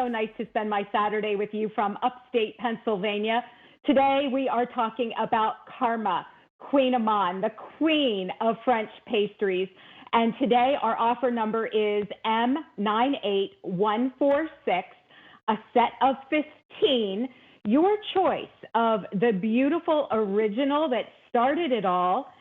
so nice to spend my Saturday with you from upstate Pennsylvania. Today we are talking about KRMA, Kouign Amann, the queen of French pastries. And today our offer number is M98146, a set of 15, your choice of the beautiful original that started it all,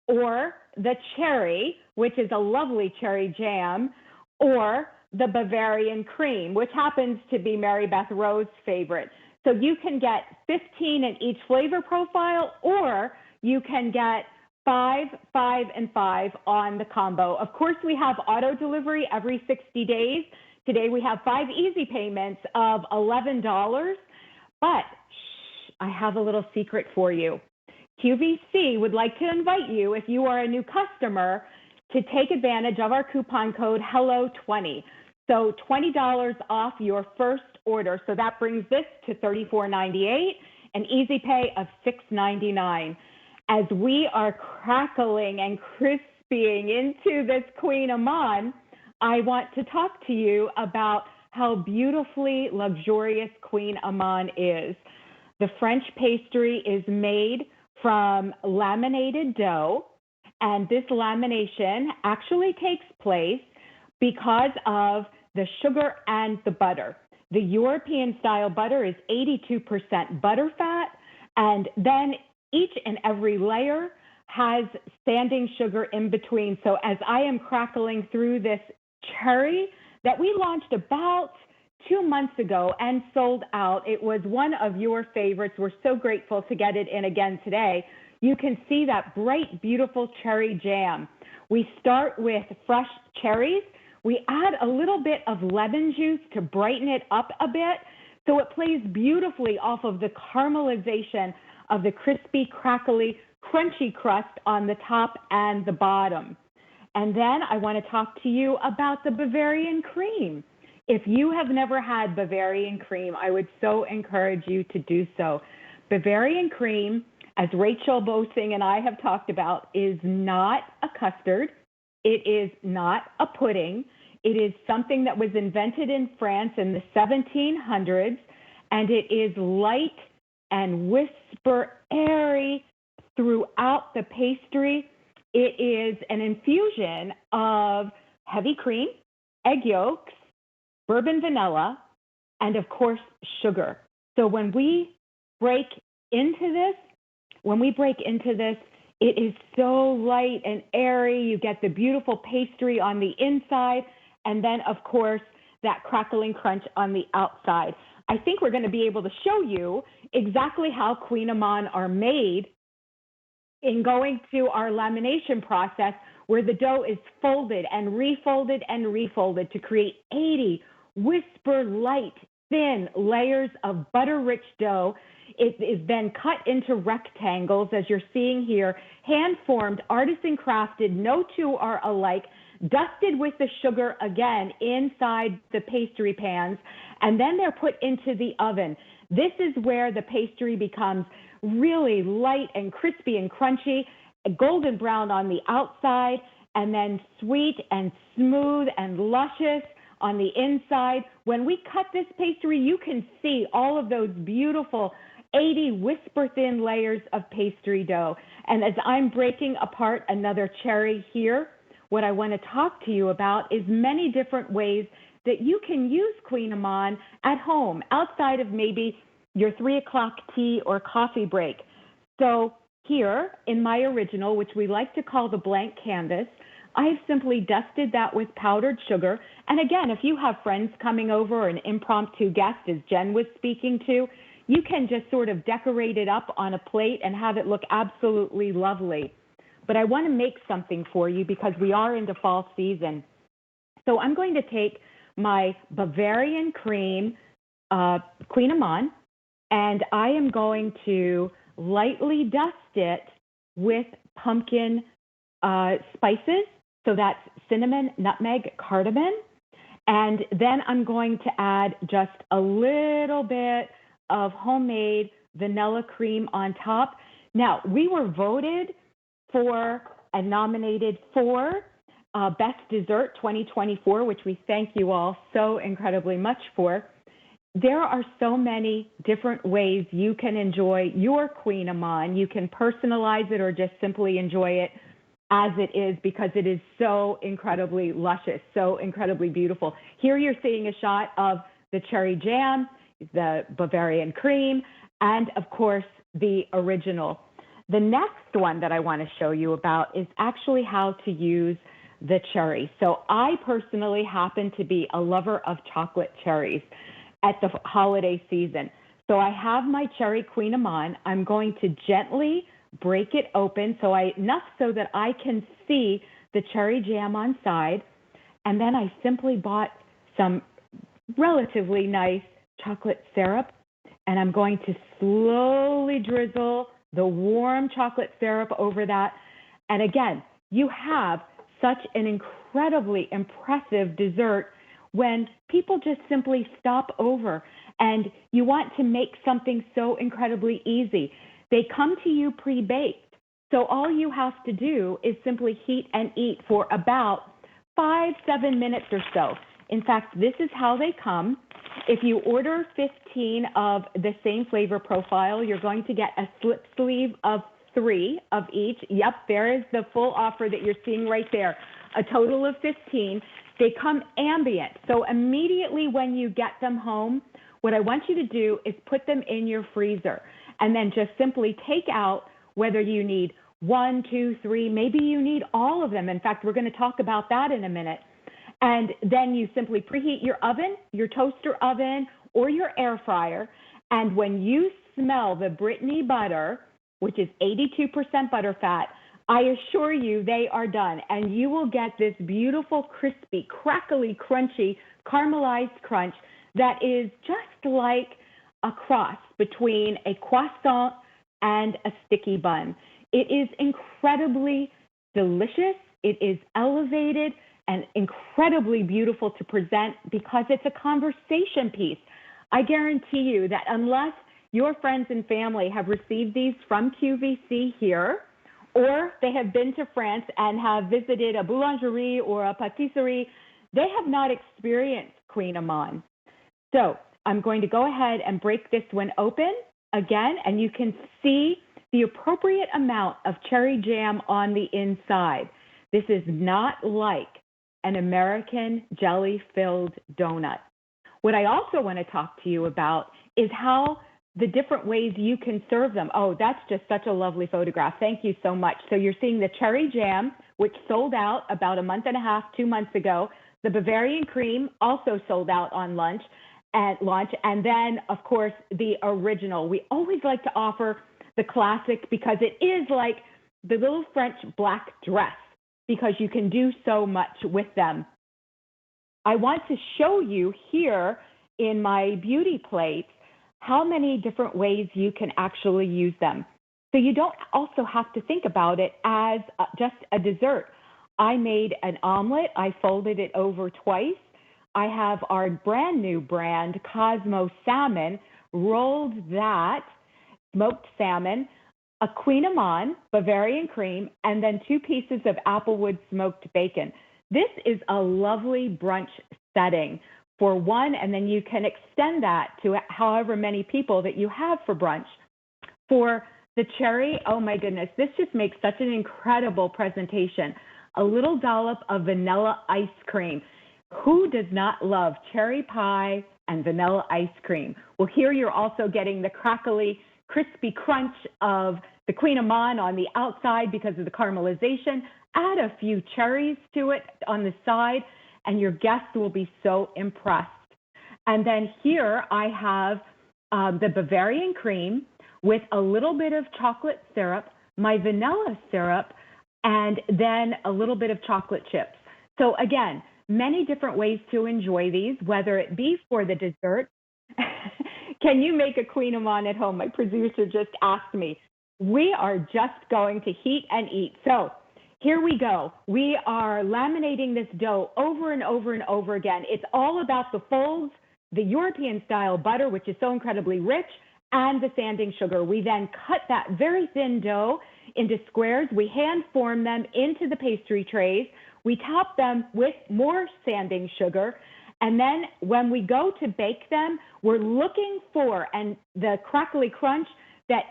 or the cherry, which is a lovely cherry jam, or the Bavarian cream, which happens to be Mary Beth Rowe's favorite. So you can get 15 in each flavor profile, or you can get 5, 5, and 5 on the combo. Of course, we have auto delivery every 60 days. Today we have 5 easy payments of $11, but I have a little secret for you. QVC would like to invite you, if you are a new customer, to take advantage of our coupon code HELLO20. So $20 off your first order. So that brings this to $34.98, an easy pay of $6.99. As we are crackling and crispying into this Kouign Amann, I want to talk to you about how beautifully luxurious Kouign Amann is. The French pastry is made from laminated dough, and this lamination actually takes place because of the sugar and the butter. The European style butter is 82% butter fat, and then each and every layer has standing sugar in between. So as I am crackling through this cherry that we launched about 2 months ago and sold out, it was one of your favorites. We're so grateful to get it in again today. You can see that bright, beautiful cherry jam. We start with fresh cherries. We add a little bit of lemon juice to brighten it up a bit, so it plays beautifully off of the caramelization of the crispy, crackly, crunchy crust on the top and the bottom. And then I want to talk to you about the Bavarian cream. If you have never had Bavarian cream, I would so encourage you to do so. Bavarian cream, as Rachel Bosing and I have talked about, is not a custard. It is not a pudding. It is something that was invented in France in the 1700s, and it is light and whisper airy throughout the pastry. It is an infusion of heavy cream, egg yolks, bourbon vanilla, and of course, sugar. So when we break into this, it is so light and airy. You get the beautiful pastry on the inside, and then, of course, that crackling crunch on the outside. I think we're going to be able to show you exactly how Kouign Amann are made in going through our lamination process, where the dough is folded and refolded to create 80 whisper light, thin layers of butter-rich dough. It is then cut into rectangles, as you're seeing here, hand-formed, artisan-crafted, no two are alike, dusted with the sugar again inside the pastry pans, and then they're put into the oven. This is where the pastry becomes really light and crispy and crunchy, golden brown on the outside, and then sweet and smooth and luscious on the inside. When we cut this pastry, you can see all of those beautiful 80 whisper thin layers of pastry dough. And as I'm breaking apart another cherry here, what I want to talk to you about is many different ways that you can use Kouign Amann at home, outside of maybe your 3 o'clock tea or coffee break. So here in my original, which we like to call the blank canvas, I have simply dusted that with powdered sugar. And again, if you have friends coming over or an impromptu guest, as Jen was speaking to, you can just sort of decorate it up on a plate and have it look absolutely lovely. But I want to make something for you because we are into fall season. So I'm going to take my Bavarian cream Kouign Amann, and I am going to lightly dust it with pumpkin spices. So that's cinnamon, nutmeg, cardamom. And then I'm going to add just a little bit of homemade vanilla cream on top. Now, we were voted for and nominated for Best Dessert 2024, which we thank you all so incredibly much for. there are so many different ways you can enjoy your Kouign Amann. You can personalize it or just simply enjoy it as it is because it is so incredibly luscious, so incredibly beautiful. Here you're seeing a shot of the cherry jam, the Bavarian cream, and of course the original. The next one that I want to show you about is actually how to use the cherry. So I personally happen to be a lover of chocolate cherries at the holiday season. So I have my cherry Kouign Amann. I'm going to gently break it open enough so that I can see the cherry jam on side. And then I simply bought some relatively nice chocolate syrup, and I'm going to slowly drizzle the warm chocolate syrup over that. And again, you have such an incredibly impressive dessert when people just simply stop over and you want to make something so incredibly easy. They come to you pre-baked. So all you have to do is simply heat and eat for about 5-7 minutes or so. In fact, this is how they come. If you order 15 of the same flavor profile, you're going to get a slip sleeve of 3 of each. Yep, there is the full offer that you're seeing right there. A total of 15. They come ambient. So immediately when you get them home, what I want you to do is put them in your freezer and then just simply take out whether you need 1, 2, 3, maybe you need all of them. In fact, we're going to talk about that in a minute. And then you simply preheat your oven, your toaster oven, or your air fryer. And when you smell the Brittany butter, which is 82% butter fat, I assure you they are done. And you will get this beautiful, crispy, crackly, crunchy, caramelized crunch that is just like a cross between a croissant and a sticky bun. It is incredibly delicious. It is elevated and incredibly beautiful to present because it's a conversation piece. I guarantee you that unless your friends and family have received these from QVC here, or they have been to France and have visited a boulangerie or a pâtisserie, they have not experienced Kouign Amann. So I'm going to go ahead and break this one open again, and you can see the appropriate amount of cherry jam on the inside. This is not like an American jelly-filled donut. What I also want to talk to you about is how the different ways you can serve them. Oh, that's just such a lovely photograph. Thank you so much. So you're seeing the cherry jam, which sold out about a month and a half, 2 months ago. The Bavarian cream also sold out on launch. And then, of course, the original. We always like to offer the classic because it is like the little French black dress because you can do so much with them. I want to show you here in my beauty plates how many different ways you can actually use them. So you don't also have to think about it as just a dessert. I made an omelet. I folded it over twice. I have our brand new brand, Cosmo Salmon, rolled that, smoked salmon, a Kouign Amann, Bavarian cream, and then 2 pieces of applewood smoked bacon. This is a lovely brunch setting for one, and then you can extend that to however many people that you have for brunch. For the cherry, oh my goodness, this just makes such an incredible presentation. A little dollop of vanilla ice cream. Who does not love cherry pie and vanilla ice cream? Well, here you're also getting the crackly, crispy crunch of the Kouign Amann on the outside because of the caramelization. Add a few cherries to it on the side, and your guests will be so impressed. And then here I have the Bavarian cream with a little bit of chocolate syrup, my vanilla syrup, and then a little bit of chocolate chips. So again, many different ways to enjoy these, whether it be for the dessert. Can you make a Kouign Amann at home? My producer just asked me. We are just going to heat and eat. So here we go. We are laminating this dough over and over and over again. It's all about the folds, the European style butter, which is so incredibly rich, and the sanding sugar. We then cut that very thin dough into squares. We hand form them into the pastry trays. We top them with more sanding sugar. And then when we go to bake them, we're looking for, and the crackly crunch, that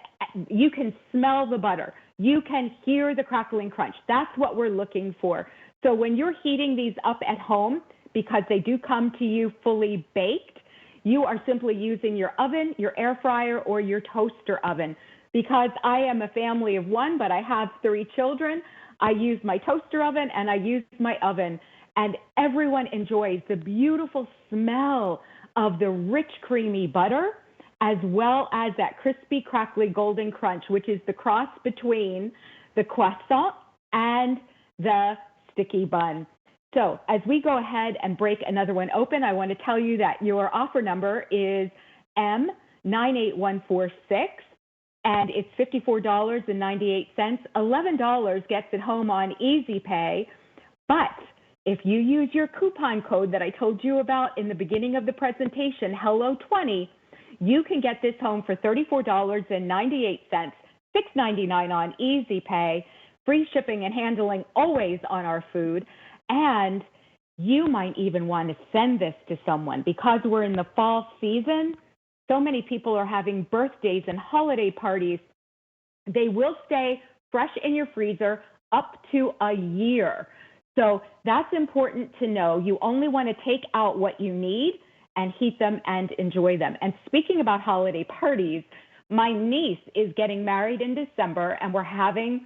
you can smell the butter. You can hear the crackling crunch. That's what we're looking for. So when you're heating these up at home, because they do come to you fully baked, you are simply using your oven, your air fryer, or your toaster oven. Because I am a family of one, but I have 3 children, I use my toaster oven and I use my oven. And everyone enjoys the beautiful smell of the rich, creamy butter, as well as that crispy, crackly, golden crunch, which is the cross between the croissant and the sticky bun. So as we go ahead and break another one open, I want to tell you that your offer number is M98146, and it's $54.98. $11 gets it home on Easy Pay. But if you use your coupon code that I told you about in the beginning of the presentation, HELLO20, you can get this home for $34.98, $6.99 on Easy Pay, free shipping and handling always on our food. And you might even want to send this to someone, because we're in the fall season. So many people are having birthdays and holiday parties. They will stay fresh in your freezer up to a year. So that's important to know. You only want to take out what you need and heat them and enjoy them. And speaking about holiday parties, my niece is getting married in December, and we're having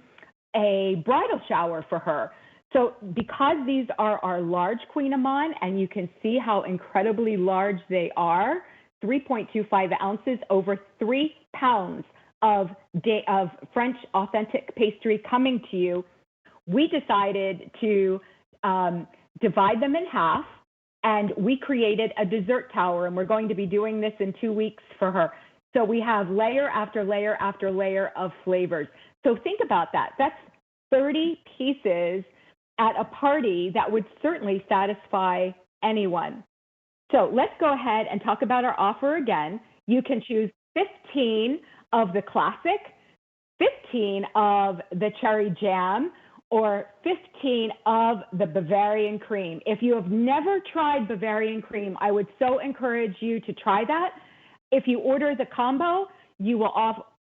a bridal shower for her. So because these are our large Kouign Amann, and you can see how incredibly large they are, 3.25 ounces, over 3 pounds of French authentic pastry coming to you, we decided to divide them in half, and we created a dessert tower, and we're going to be doing this in 2 weeks for her. So we have layer after layer after layer of flavors. So think about that. That's 30 pieces at a party that would certainly satisfy anyone. So let's go ahead and talk about our offer again. You can choose 15 of the classic, 15 of the cherry jam, or 15 of the Bavarian cream. If you have never tried Bavarian cream, I would so encourage you to try that. If you order the combo, you will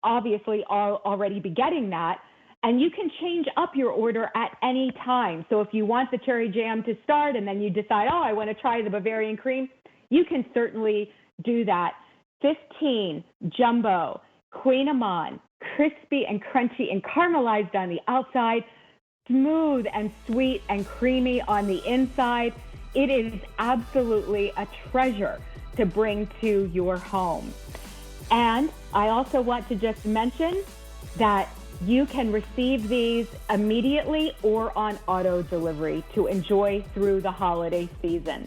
obviously already be getting that. And you can change up your order at any time. So if you want the cherry jam to start and then you decide, oh, I want to try the Bavarian cream, you can certainly do that. 15 jumbo Kouign Amann, crispy and crunchy and caramelized on the outside, smooth and sweet and creamy on the inside. It is absolutely a treasure to bring to your home. And I also want to just mention that you can receive these immediately or on auto delivery to enjoy through the holiday season.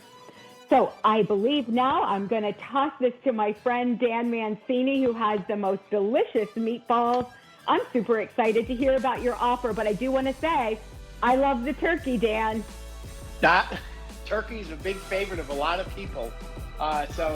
So I believe now I'm going to toss this to my friend Dan Mancini, who has the most delicious meatballs. I'm super excited to hear about your offer, but I do want to say I love the turkey, Dan. Turkey is a big favorite of a lot of people. So